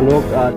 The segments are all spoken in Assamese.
মানুহক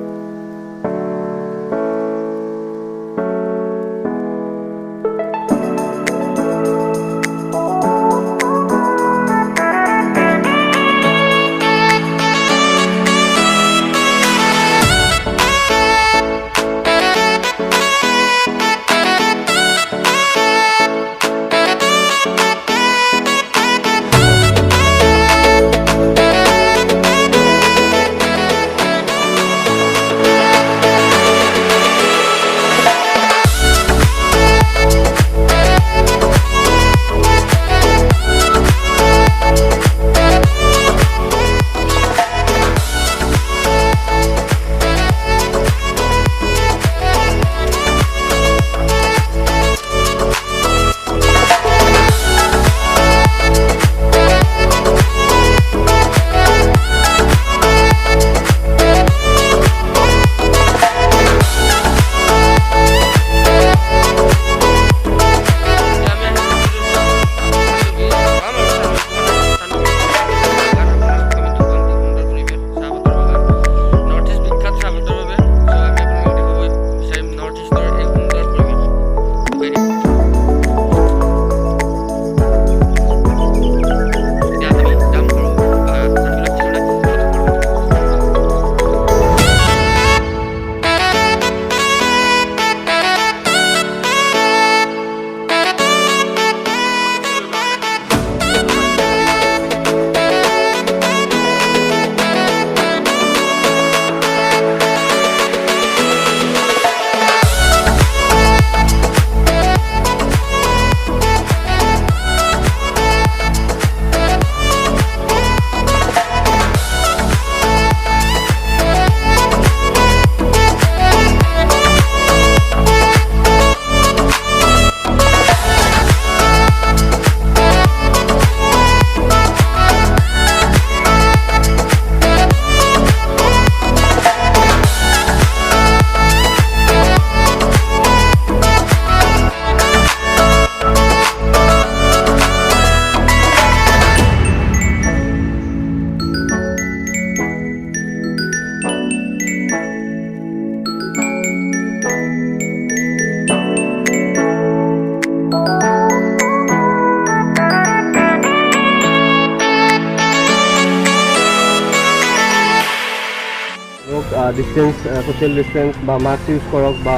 ডিষ্টেঞ্চ ছ'চিয়েল ডিষ্টেঞ্চ বা মাস্ক ইউজ কৰক বা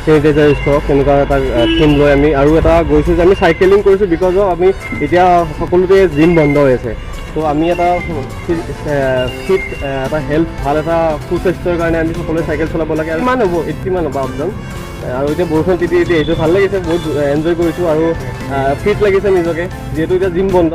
চেনিটাইজাৰ ইউজ কৰক, তেনেকুৱা এটা থিম লৈ আমি আৰু এটা গৈছোঁ যে আমি চাইকেলিং কৰিছোঁ বিকজ অফ আমি এতিয়া সকলোতে জিম বন্ধ হৈ আছে। ত' আমি এটা ফিট এটা হেল্থ ভাল এটা সুস্বাস্থ্যৰ কাৰণে আমি সকলোৱে চাইকেল চলাব লাগে। আৰু কিমান হ'ব 80 মান হ'ব আপডাউন। আৰু এতিয়া বৰষুণ তিতি আহিছোঁ, ভাল লাগিছে, বহুত এনজয় কৰিছোঁ আৰু ফিট লাগিছে নিজকে, যিহেতু এতিয়া জিম বন্ধ।